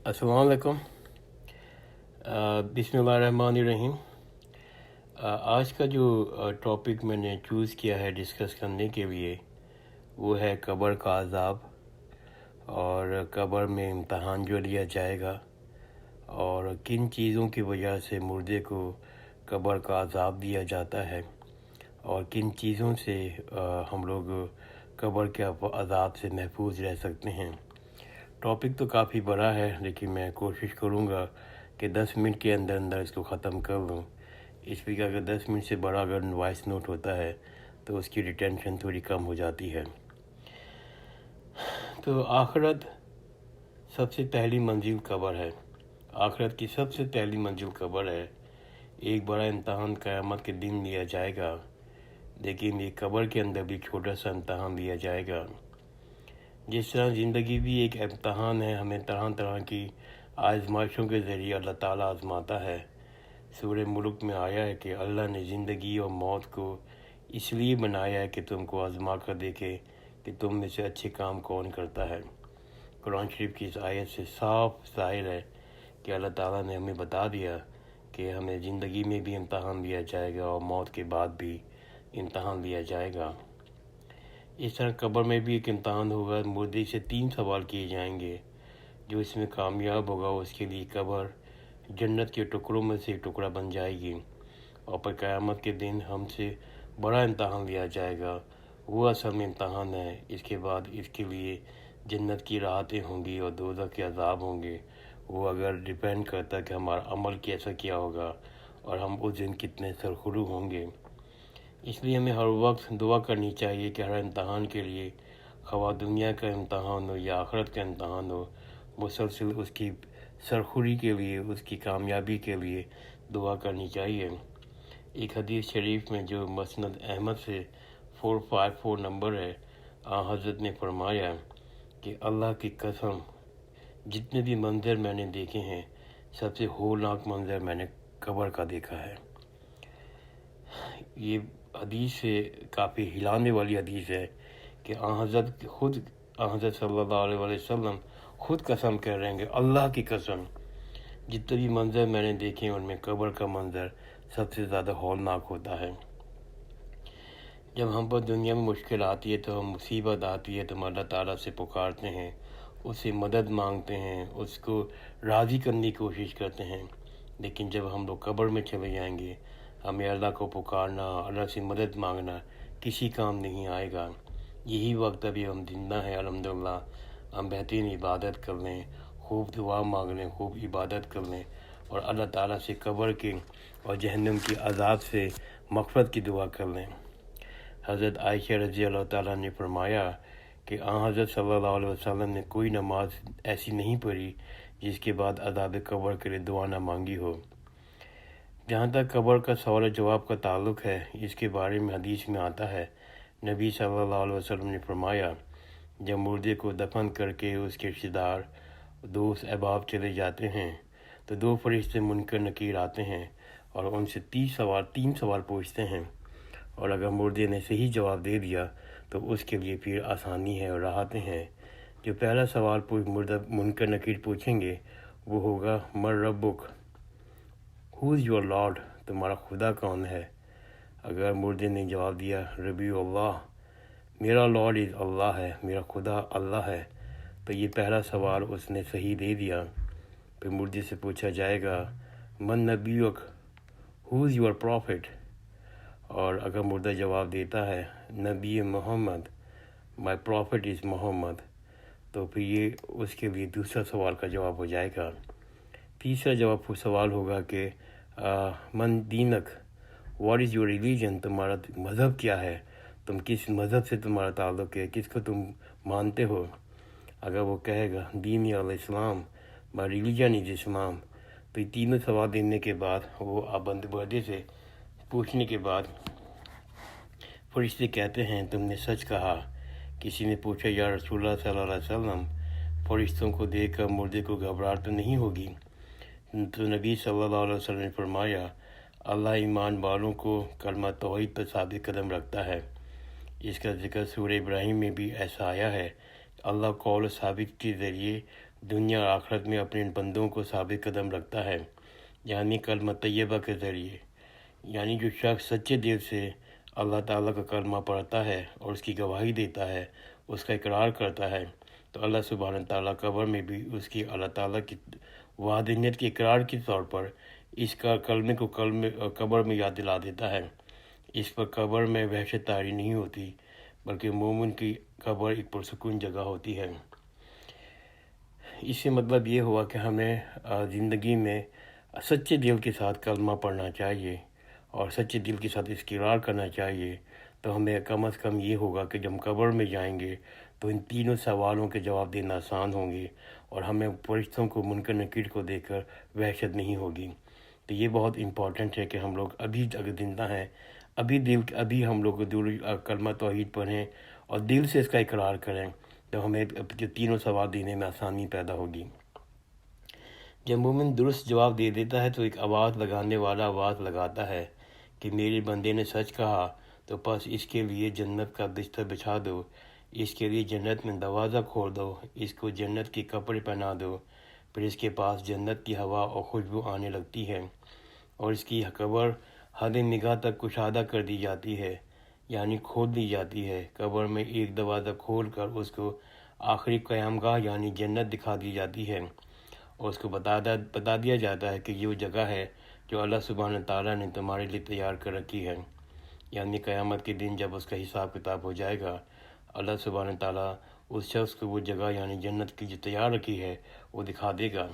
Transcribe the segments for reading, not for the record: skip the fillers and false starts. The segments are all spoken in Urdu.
السلام علیکم۔ بسم اللہ الرحمن الرحیم۔ آج کا جو ٹاپک میں نے چوز کیا ہے ڈسکس کرنے کے لیے وہ ہے قبر کا عذاب، اور قبر میں امتحان جو لیا جائے گا، اور کن چیزوں کی وجہ سے مردے کو قبر کا عذاب دیا جاتا ہے، اور کن چیزوں سے ہم لوگ قبر کے عذاب سے محفوظ رہ سکتے ہیں۔ ٹاپک تو کافی بڑا ہے، لیکن میں کوشش کروں گا کہ 10 منٹ کے اندر اس کو ختم کر لوں، اس لیے کہ اگر 10 منٹ سے بڑا اگر وائس نوٹ ہوتا ہے تو اس کی ریٹینشن تھوڑی کم ہو جاتی ہے۔ تو آخرت سب سے پہلی منزل قبر ہے، آخرت کی سب سے پہلی منزل قبر ہے۔ ایک بڑا امتحان قیامت کے دن لیا جائے گا، لیکن یہ قبر کے اندر بھی چھوٹا سا امتحان لیا جائے گا۔ جس طرح زندگی بھی ایک امتحان ہے، ہمیں طرح طرح کی آزمائشوں کے ذریعے اللہ تعالیٰ آزماتا ہے۔ سورہ ملک میں آیا ہے کہ اللہ نے زندگی اور موت کو اس لیے بنایا ہے کہ تم کو آزما کر دیکھے کہ تم میں سے اچھے کام کون کرتا ہے۔ قرآن شریف کی اس آیت سے صاف ظاہر ہے کہ اللہ تعالیٰ نے ہمیں بتا دیا کہ ہمیں زندگی میں بھی امتحان لیا جائے گا اور موت کے بعد بھی امتحان لیا جائے گا۔ اس طرح قبر میں بھی ایک امتحان ہوگا، مردے سے 3 سوال کیے جائیں گے۔ جو اس میں کامیاب ہوگا اس کے لیے قبر جنت کے ٹکڑوں میں سے ایک ٹکڑا بن جائے گی، اور پر قیامت کے دن ہم سے بڑا امتحان لیا جائے گا، وہ اصل میں امتحان ہے۔ اس کے بعد اس کے لیے جنت کی راحتیں ہوں گی اور دوزخ کے عذاب ہوں گے۔ وہ اگر ڈیپینڈ کرتا ہے کہ ہمارا عمل کیسا کیا ہوگا اور ہم اس دن کتنے سرخرو ہوں گے۔ اس لیے ہمیں ہر وقت دعا کرنی چاہیے کہ ہر امتحان کے لیے، خواہ دنیا کا امتحان ہو یا آخرت کا امتحان ہو، مسلسل اس کی سرخوری کے لیے، اس کی کامیابی کے لیے دعا کرنی چاہیے۔ ایک حدیث شریف میں جو مسند احمد سے 454 نمبر ہے، حضرت نے فرمایا کہ اللہ کی قسم، جتنے بھی منظر میں نے دیکھے ہیں، سب سے ہولناک منظر میں نے قبر کا دیکھا ہے۔ یہ حدیث سے کافی ہلانے والی حدیث ہے کہ حضرت صلی اللہ علیہ وسلم خود قسم کہہ رہے ہیں کہ اللہ کی قسم، جتنے بھی منظر میں نے دیکھے ان میں قبر کا منظر سب سے زیادہ ہولناک ہوتا ہے۔ جب ہم پر دنیا میں مشکل آتی ہے، تو ہم مصیبت آتی ہے تو ہم اللہ تعالیٰ سے پکارتے ہیں، اس سے مدد مانگتے ہیں، اس کو راضی کرنے کی کوشش کرتے ہیں۔ لیکن جب ہم لوگ قبر میں چلے جائیں گے، ہمیں اللہ کو پکارنا، اللہ سے مدد مانگنا کسی کام نہیں آئے گا۔ یہی وقت ابھی ہم زندہ ہیں، الحمدللہ، ہم بہترین عبادت کر لیں، خوب دعا مانگ لیں، خوب عبادت کر لیں، اور اللہ تعالیٰ سے قبر کے اور جہنم کی عذاب سے مغفرت کی دعا کر لیں۔ حضرت عائشہ رضی اللہ تعالیٰ نے فرمایا کہ حضرت صلی اللہ علیہ وسلم نے کوئی نماز ایسی نہیں پڑھی جس کے بعد عذاب قبر کے لیے دعا نہ مانگی ہو۔ جہاں تک قبر کا سوال و جواب کا تعلق ہے، اس کے بارے میں حدیث میں آتا ہے، نبی صلی اللہ علیہ وسلم نے فرمایا، جب مردے کو دفن کر کے اس کے رشتہ دار، دوست، احباب چلے جاتے ہیں تو 2 فرشتے منکر نکیر آتے ہیں اور ان سے 3 سوال پوچھتے ہیں، اور اگر مردے نے صحیح جواب دے دیا تو اس کے لیے پھر آسانی ہے اور راحتیں ہیں۔ جو پہلا سوال مردہ منکر نکیر پوچھیں گے وہ ہوگا، من ربک، ہو از یور لارڈ، تمہارا خدا کون ہے؟ اگر مردے نے جواب دیا، ربی اللہ، میرا لارڈ از اللہ ہے، میرا خدا اللہ ہے، تو یہ پہلا سوال اس نے صحیح دے دیا۔ پھر مردے سے پوچھا جائے گا، من نبیک، ہو از یور پروفٹ، اور اگر مردہ جواب دیتا ہے، نبی محمد، مائی پروفٹ از محمد، تو پھر یہ اس کے لیے دوسرا سوال کا جواب ہو جائے گا۔ تیسرا سوال ہوگا کہ من دینک، واٹ از یور ریلیجن، تمہارا مذہب کیا ہے، تم کس مذہب سے تمہارا تعلق ہے، کس کو تم مانتے ہو؟ اگر وہ کہے گا دین الاسلام، مائی ریلیجن از اسلام، تو یہ تینوں سوال دینے کے بعد وہ بندے سے پوچھنے کے بعد فرشتے کہتے ہیں، تم نے سچ کہا۔ کسی نے پوچھا، یا رسول اللہ صلی اللہ علیہ وسلم، فرشتوں کو دیکھ کر مردے کو گھبراہٹ تو نہیں ہوگی؟ تو نبی صلی اللہ علیہ وسلم نے فرمایا، اللہ ایمان والوں کو کلمہ توحید پر ثابت قدم رکھتا ہے۔ اس کا ذکر سورہ ابراہیم میں بھی ایسا آیا ہے، اللہ قول ثابت کے ذریعے دنیا اور آخرت میں اپنے بندوں کو ثابت قدم رکھتا ہے، یعنی کلمہ طیبہ کے ذریعے۔ یعنی جو شخص سچے دل سے اللہ تعالیٰ کا کلمہ پڑھتا ہے اور اس کی گواہی دیتا ہے، اس کا اقرار کرتا ہے، تو اللہ سبحانہ تعالیٰ قبر میں بھی اس کی اللہ تعالیٰ کی وحدانیت کے اقرار کے طور پر اس کا کلمے کو قبر میں یاد دلا دیتا ہے۔ اس پر قبر میں وحشت طاری نہیں ہوتی، بلکہ مومن کی قبر ایک پرسکون جگہ ہوتی ہے۔ اس سے مطلب یہ ہوا کہ ہمیں زندگی میں سچے دل کے ساتھ کلمہ پڑھنا چاہیے اور سچے دل کے ساتھ اس کی اقرار کرنا چاہیے، تو ہمیں کم از کم یہ ہوگا کہ جب ہم قبر میں جائیں گے تو ان تینوں سوالوں کے جواب دینا آسان ہوں گے، اور ہمیں فرشتوں کو، منکر نکیر کو دیکھ کر وحشت نہیں ہوگی۔ تو یہ بہت امپورٹنٹ ہے کہ ہم لوگ ابھی اگر زندہ ہیں، ابھی ہم لوگ کلمہ توحید پڑھیں اور دل سے اس کا اقرار کریں، تو ہمیں تینوں سوال دینے میں آسانی پیدا ہوگی۔ جب مومن درست جواب دے دیتا ہے تو ایک آواز لگانے والا آواز لگاتا ہے کہ میرے بندے نے سچ کہا، تو بس اس کے لیے جنت کا بستر بچھا دو، اس کے لیے جنت میں دروازہ کھول دو، اس کو جنت کے کپڑے پہنا دو، پھر اس کے پاس جنت کی ہوا اور خوشبو آنے لگتی ہے، اور اس کی قبر حد نگاہ تک کشادہ کر دی جاتی ہے، یعنی کھول دی جاتی ہے۔ قبر میں ایک دروازہ کھول کر اس کو آخری قیامگاہ یعنی جنت دکھا دی جاتی ہے، اور اس کو بتا دیا جاتا ہے کہ یہ وہ جگہ ہے جو اللہ سبحانہ تعالیٰ نے تمہارے لیے تیار کر رکھی ہے۔ یعنی قیامت کے دن جب اس کا حساب کتاب ہو جائے گا، اللہ سبحانہ تعالیٰ اس شخص کو وہ جگہ یعنی جنت کی جو تیار رکھی ہے وہ دکھا دے گا۔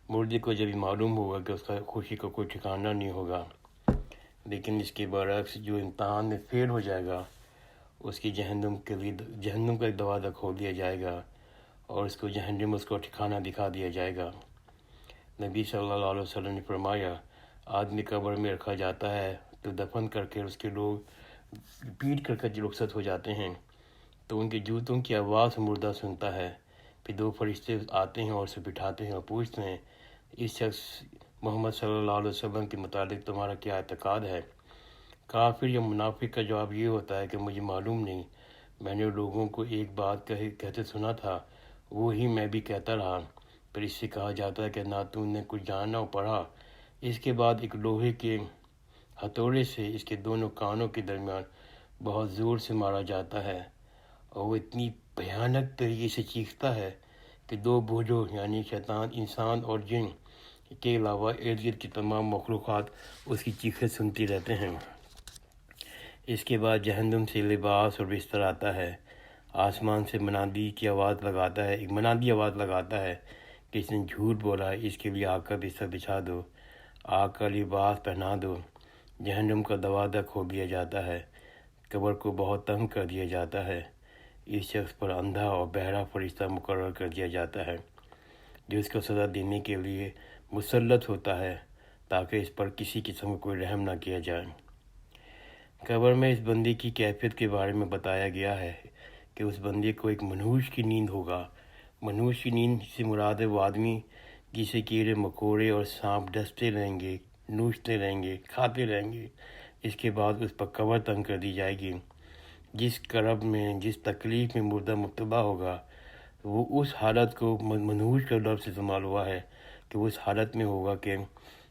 مردے کو جب معلوم ہوگا کہ اس کا خوشی کا کوئی ٹھکانہ نہیں ہوگا، لیکن اس کے برعکس جو امتحان میں فیل ہو جائے گا، اس کی جہنم کا ایک دروازہ کھول دیا جائے گا، اور اس کو جہنم اس کو ٹھکانہ دکھا دیا جائے گا۔ نبی صلی اللہ علیہ وسلم نے فرمایا، آدمی قبر میں رکھا جاتا ہے تو دفن کر کے اس کے لوگ پیٹ کر کے رخصت ہو جاتے ہیں، تو ان کے جوتوں کی آواز مردہ سنتا ہے، پھر دو فرشتے آتے ہیں اور اسے بٹھاتے ہیں اور پوچھتے ہیں، اس شخص محمد صلی اللہ علیہ وسلم کے متعلق تمہارا کیا اعتقاد ہے؟ کافر یا منافق کا جواب یہ ہوتا ہے کہ مجھے معلوم نہیں، میں نے لوگوں کو ایک بات کہتے سنا تھا، وہی میں بھی کہتا رہا۔ پھر اس سے کہا جاتا ہے کہ نہ تم نے کچھ جانا اور پڑھا۔ اس کے بعد ایک لوہے کے ہتھوڑے سے اس کے دونوں کانوں کے درمیان بہت زور سے مارا جاتا ہے، اور وہ اتنی بھیانک طریقے سے چیختا ہے کہ دو بوجھوں یعنی شیطان، انسان اور جن کے علاوہ ارد گرد کی تمام مخلوقات اس کی چیخیں سنتی رہتے ہیں۔ اس کے بعد جہنم سے لباس اور بستر آتا ہے، آسمان سے منادی آواز لگاتا ہے کہ اس نے جھوٹ بولا ہے، اس کے لیے آگ کا بستر بچھا دو، آگ کا لباس پہنا دو۔ جہنم کا دروازہ کھول دیا جاتا ہے، قبر کو بہت تنگ کر دیا جاتا ہے، اس شخص پر اندھا اور بہرا فرشتہ مقرر کر دیا جاتا ہے جو اس کو سزا دینے کے لیے مسلط ہوتا ہے، تاکہ اس پر کسی قسم کا کوئی رحم نہ کیا جائے۔ قبر میں اس بندے کی کیفیت کے بارے میں بتایا گیا ہے کہ اس بندے کو ایک منحوس کی نیند ہوگا۔ منحوس کی نیند سے مراد ہے وہ آدمی جسے کیڑے مکوڑے اور سانپ ڈستے رہیں گے، نوچتے رہیں گے، کھاتے رہیں گے۔ اس کے بعد اس پر قبر تنگ کر دی جائے گی۔ جس کرب میں، جس تکلیف میں مردہ مبتلا ہوگا، وہ اس حالت کو منحوس کا لفظ استعمال ہوا ہے کہ وہ اس حالت میں ہوگا کہ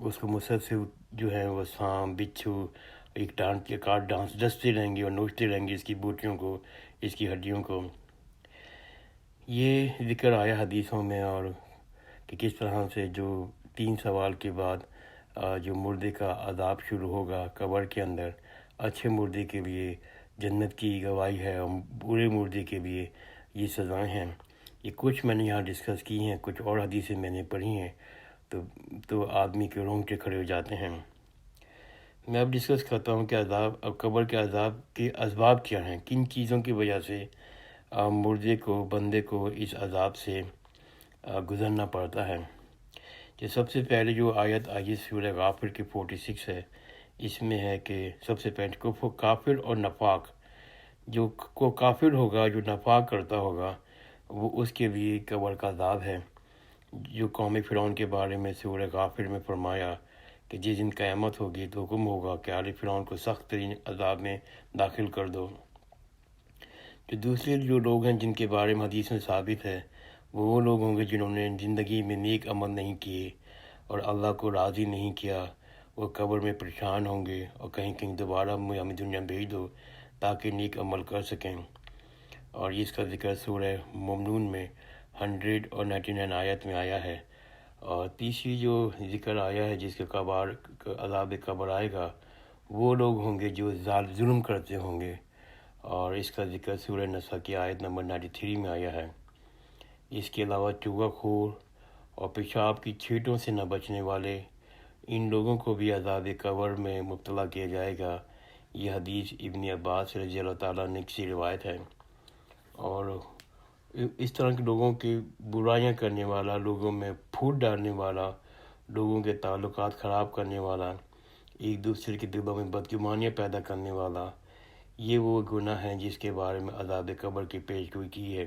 اس کو مسلسل جو ہے وہ سانپ، بچھو ایک ڈانٹ کے کاٹ ڈستے رہیں گے اور نوچتے رہیں گے اس کی بوٹیوں کو، اس کی ہڈیوں کو۔ یہ ذکر آیا حدیثوں میں، اور کہ کس طرح سے جو 3 سوال کے بعد جو مردے کا عذاب شروع ہوگا قبر کے اندر، اچھے مردے کے لیے جنت کی گواہی ہے اور برے مردے کے لیے یہ سزائیں ہیں۔ یہ کچھ میں نے یہاں ڈسکس کی ہیں، کچھ اور حدیثیں میں نے پڑھی ہیں تو آدمی کے رونگٹے کھڑے ہو جاتے ہیں۔ میں اب ڈسکس کرتا ہوں کہ قبر کے عذاب کے اسباب کیا ہیں، کن چیزوں کی وجہ سے مردے کو، بندے کو اس عذاب سے گزرنا پڑتا ہے۔ کہ سب سے پہلے جو آیت آئی سورہ غافر کی 46 ہے، اس میں ہے کہ سب سے پہلے کافر اور نفاق، جو کافر ہوگا، جو نفاق کرتا ہوگا، وہ اس کے لیے قبر کا عذاب ہے۔ جو قوم فرعون کے بارے میں سورہ غافر میں فرمایا کہ جس دن قیامت ہوگی تو حکم ہوگا کہ آل فرعون کو سخت ترین عذاب میں داخل کر دو۔ جو دوسرے جو لوگ ہیں جن کے بارے میں حدیث میں ثابت ہے، وہ لوگ ہوں گے جنہوں نے زندگی میں نیک عمل نہیں کیے اور اللہ کو راضی نہیں کیا، وہ قبر میں پریشان ہوں گے اور کہیں کہیں دوبارہ ہمیں دنیا بھیج دو تاکہ نیک عمل کر سکیں۔ اور اس کا ذکر سورہ مومنون میں 100 اور 99 آیت میں آیا ہے۔ اور تیسری جو ذکر آیا ہے جس کے عذاب قبر آئے گا، وہ لوگ ہوں گے جو ظلم کرتے ہوں گے، اور اس کا ذکر سورہ نساء کی آیت نمبر 93 میں آیا ہے۔ اس کے علاوہ چوغہ خور اور پیشاب کی چھینٹوں سے نہ بچنے والے، ان لوگوں کو بھی عذاب قبر میں مبتلا کیا جائے گا۔ یہ حدیث ابن عباس رضی اللہ تعالیٰ عنہ کی روایت ہے۔ اور اس طرح کے لوگوں کی برائیاں کرنے والا، لوگوں میں پھوٹ ڈالنے والا، لوگوں کے تعلقات خراب کرنے والا، ایک دوسرے کے دلوں میں بدگمانیاں پیدا کرنے والا، یہ وہ گناہ ہیں جس کے بارے میں عذاب قبر کی پیشگوئی کی ہے۔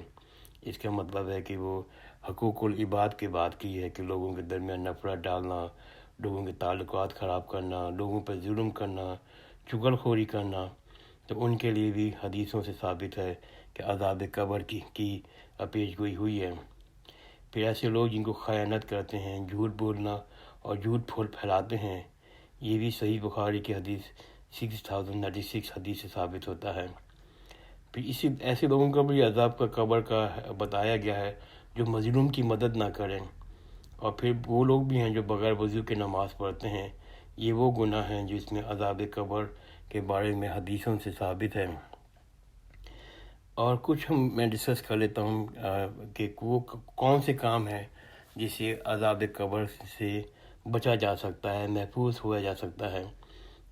اس کا مطلب ہے کہ وہ حقوق العباد کی بات کی ہے کہ لوگوں کے درمیان نفرت ڈالنا، لوگوں کے تعلقات خراب کرنا، لوگوں پر ظلم کرنا، چغل خوری کرنا، تو ان کے لیے بھی حدیثوں سے ثابت ہے کہ عذاب قبر کی پیشگوئی ہوئی ہے۔ پھر ایسے لوگ جن کو خیانت کرتے ہیں، جھوٹ بولنا اور جھوٹ پھیلاتے ہیں، یہ بھی صحیح بخاری کی حدیث 6096 حدیث سے ثابت ہوتا ہے۔ پھر ایسے لوگوں کا بھی عذاب کا قبر کا بتایا گیا ہے جو مظلوم کی مدد نہ کریں۔ اور پھر وہ لوگ بھی ہیں جو بغیر وضو کے نماز پڑھتے ہیں، یہ وہ گناہ ہیں جس میں عذاب قبر کے بارے میں حدیثوں سے ثابت ہے۔ اور کچھ میں ڈسکس کر لیتا ہوں کہ وہ کون سے کام ہیں جس سے عذاب قبر سے بچا جا سکتا ہے، محفوظ ہوا جا سکتا ہے۔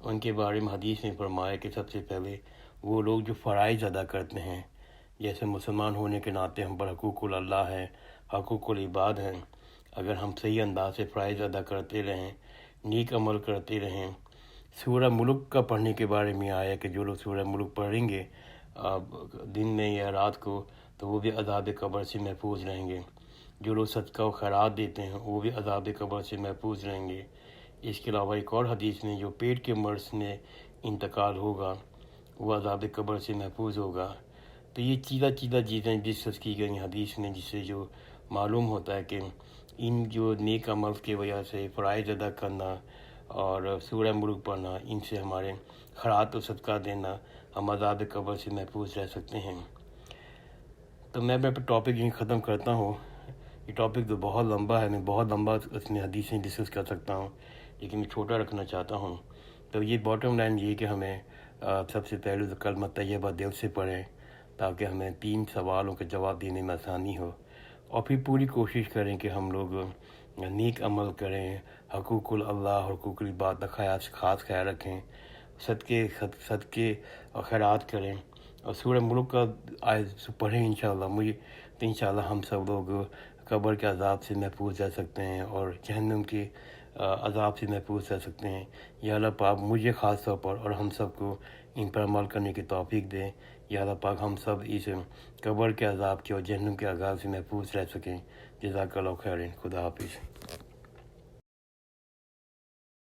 ان کے بارے میں حدیث نے فرمایا کہ سب سے پہلے وہ لوگ جو فرائض ادا کرتے ہیں، جیسے مسلمان ہونے کے ناطے ہم پر حقوق اللہ ہے، حقوق العباد ہیں۔ اگر ہم صحیح انداز سے فرائض ادا کرتے رہیں، نیک عمل کرتے رہیں، سورہ ملک کا پڑھنے کے بارے میں آیا کہ جو لوگ سورہ ملک پڑھیں گے دن میں یا رات کو تو وہ بھی عذاب قبر سے محفوظ رہیں گے۔ جو لوگ صدقہ و خیرات دیتے ہیں وہ بھی عذاب قبر سے محفوظ رہیں گے۔ اس کے علاوہ ایک اور حدیث میں جو پیٹ کے مرض میں انتقال ہوگا وہ عذاب قبر سے محفوظ ہوگا۔ تو یہ چیزیں ڈسکس کی گئی حدیث میں، جس سے جو معلوم ہوتا ہے کہ ان جو نیک عمل کی وجہ سے فرائض ادا کرنا اور سورہ ملک پڑھنا، ان سے ہمارے خیرات و صدقہ دینا، ہم عذاب قبر سے محفوظ رہ سکتے ہیں۔ تو میں ٹاپک یہیں ختم کرتا ہوں۔ یہ ٹاپک تو بہت لمبا ہے، میں بہت لمبا اس میں حدیثیں ڈسکس کر سکتا ہوں، لیکن میں چھوٹا رکھنا چاہتا ہوں۔ تو یہ باٹم لائن یہ کہ ہمیں سب سے پہلے تو کلمہ طیبہ دل سے پڑھیں تاکہ ہمیں 3 سوالوں کا جواب دینے میں آسانی ہو، اور پھر پوری کوشش کریں کہ ہم لوگ نیک عمل کریں، حقوق اللہ، حقوق العباد کا خاص خیال رکھیں، صدقے اور خیرات کریں، اور سورہ ملک کا آیت پڑھیں انشاءاللہ ہم سب لوگ قبر کے عذاب سے محفوظ رہ سکتے ہیں اور جہنم کے عذاب سے محفوظ رہ سکتے ہیں۔ یا اللہ پاک مجھے خاص طور پر اور ہم سب کو ان پر عمل کرنے کی توفیق دیں۔ یا اللہ پاک ہم سب اس قبر کے عذاب کے اور جہنم کے عذاب سے محفوظ رہ سکیں۔ جزاک اللہ خیر، خدا حافظ۔